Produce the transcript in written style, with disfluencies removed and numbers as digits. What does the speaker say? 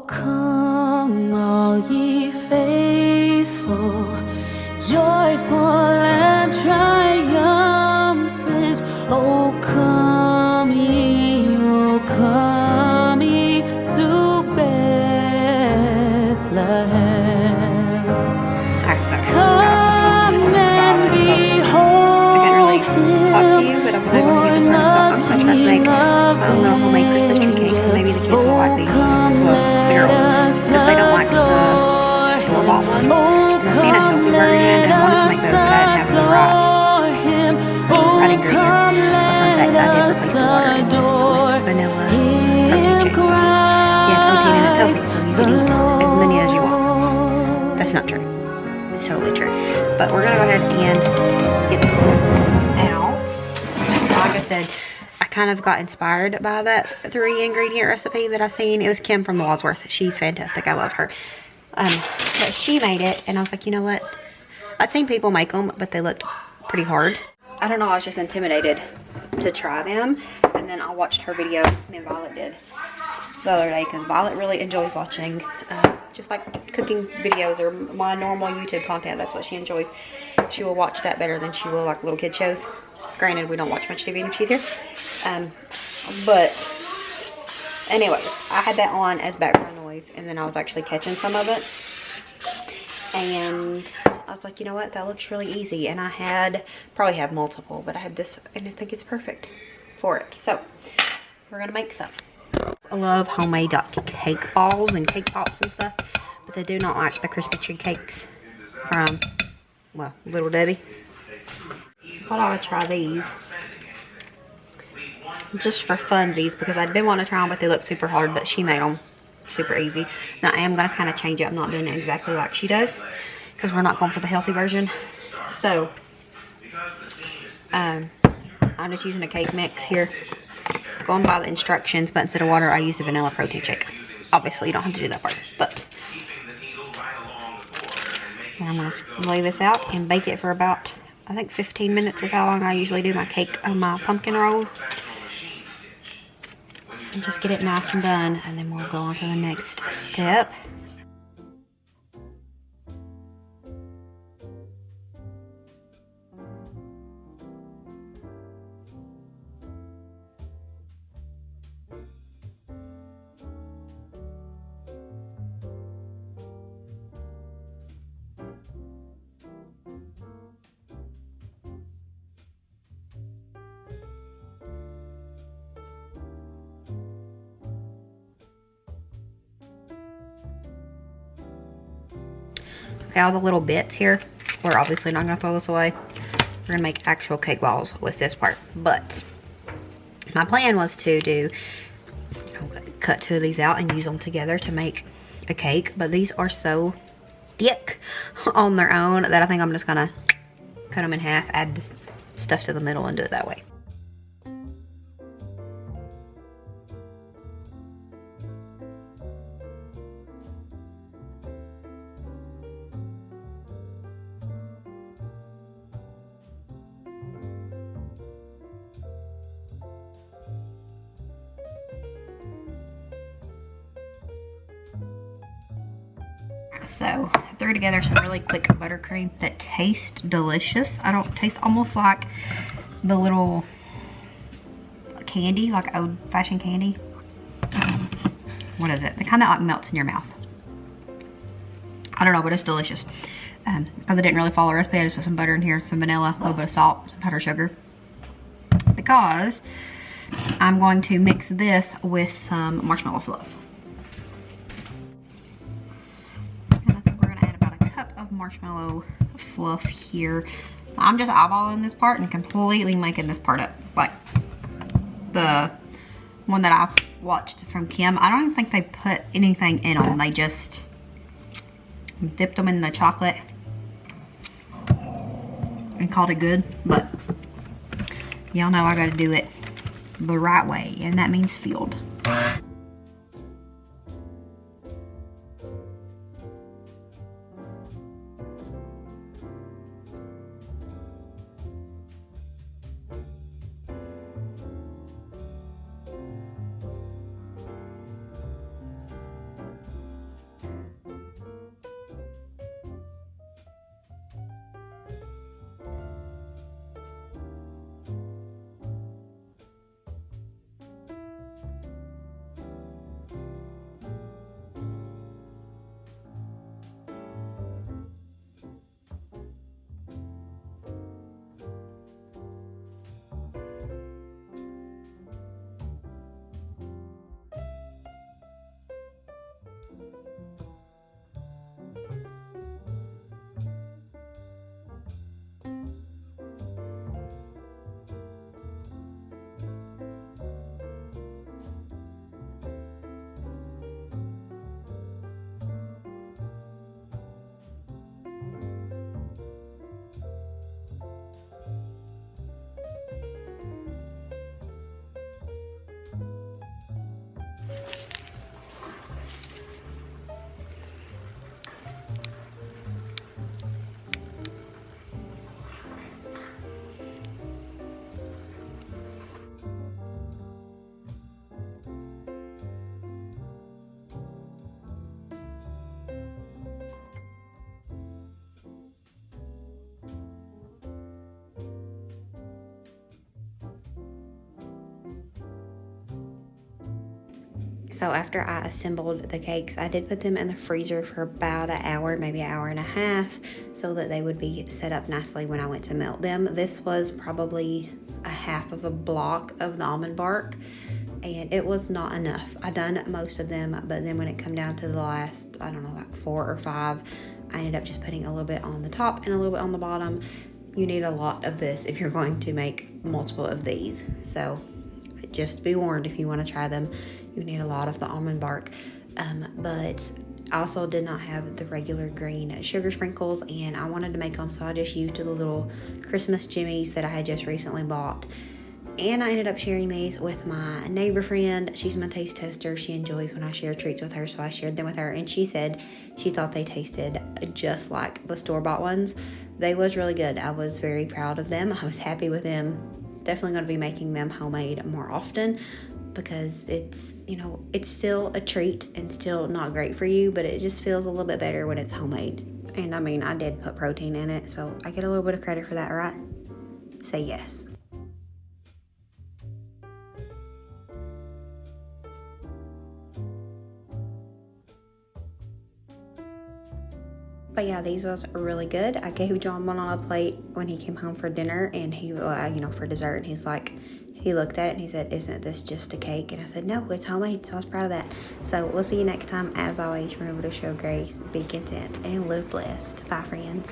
come all ye faithful, joyful and triumphant. Oh come ye to Bethlehem. Come and behold him, born the King of homemade Christmas tree cakes, and maybe the kids will like these come barrels because they don't like the store-bought ones. And I've seen a healthy version and wanted to make those, but I didn't have the right ingredients. But fun fact, I did replace the water in this with vanilla protein shake. Yeah, protein and it's healthy, so you can eat as many as you want. That's not true. It's totally true. But we're gonna go ahead and get this out. Like I said, I kind of got inspired by that 3-ingredient recipe that I seen. It was Kim from Wadsworth. She's fantastic. I love her. But she made it, and I was like, you know what? I'd seen people make them, but they looked pretty hard. I don't know. I was just intimidated to try them, and then I watched her video. Me and Violet did the other day because Violet really enjoys watching just like cooking videos or my normal YouTube content. That's what she enjoys. She will watch that better than she will like little kid shows. Granted, we don't watch much TV when she's here. But anyways, I had that on as background noise, and then I was actually catching some of it. And I was like, you know what? That looks really easy. And I probably have multiple, but I had this, and I think it's perfect for it. So we're gonna make some. I love homemade cake balls and cake pops and stuff, but they do not like the Christmas tree cakes from, well, Little Debbie. I thought I would try these just for funsies because I'd been wanting to try them, but they look super hard, but she made them super easy. Now I am going to kind of change it. I'm not doing it exactly like she does because we're not going for the healthy version. So I'm just using a cake mix here, going by the instructions, but instead of water I used a vanilla protein shake. Obviously you don't have to do that part, but now I'm going to lay this out and bake it for about, I think 15 minutes is how long I usually do my cake on my pumpkin rolls. And just get it nice and done, and then we'll go on to the next step. Okay, all the little bits here, we're obviously not going to throw this away. We're going to make actual cake balls with this part. But my plan was to do, cut 2 of these out and use them together to make a cake. But these are so thick on their own that I think I'm just going to cut them in half, add this stuff to the middle, and do it that way. So I threw together some really quick buttercream that tastes delicious. I don't taste almost like the little candy, like old-fashioned candy. What is it? It kind of like melts in your mouth. I don't know, but it's delicious. Because I didn't really follow the recipe, I just put some butter in here, some vanilla, a little bit of salt, some powdered sugar. Because I'm going to mix this with some marshmallow fluff. Marshmallow fluff here. I'm just eyeballing this part and completely making this part up. Like the one that I watched from Kim, I don't even think they put anything in them. They just dipped them in the chocolate and called it good. But y'all know I gotta do it the right way, and that means filled. So after I assembled the cakes, I did put them in the freezer for about an hour, maybe an hour and a half, so that they would be set up nicely when I went to melt them. This was probably a half of a block of the almond bark, and it was not enough. I done most of them, but then when it come down to the last, I don't know, like 4 or 5, I ended up just putting a little bit on the top and a little bit on the bottom. You need a lot of this if you're going to make multiple of these. So just be warned, if you want to try them, you need a lot of the almond bark. But I also did not have the regular green sugar sprinkles, and I wanted to make them, so I just used the little Christmas jimmies that I had just recently bought. And I ended up sharing these with my neighbor friend. She's my taste tester. She enjoys when I share treats with her, so I shared them with her, and she said she thought they tasted just like the store-bought ones. They was really good. I was very proud of them. I was happy with them. Definitely going to be making them homemade more often, because it's, you know, it's still a treat and still not great for you, but it just feels a little bit better when it's homemade. And I mean, I did put protein in it, so I get a little bit of credit for that, right? Say yes. But yeah, these was really good. I gave John one on a plate when he came home for dinner, and he, you know, for dessert, and he's like, he looked at it and he said, "Isn't this just a cake?" And I said, "No, it's homemade," so I was proud of that. So we'll see you next time. As always, remember to show grace, be content, and live blessed. Bye, friends.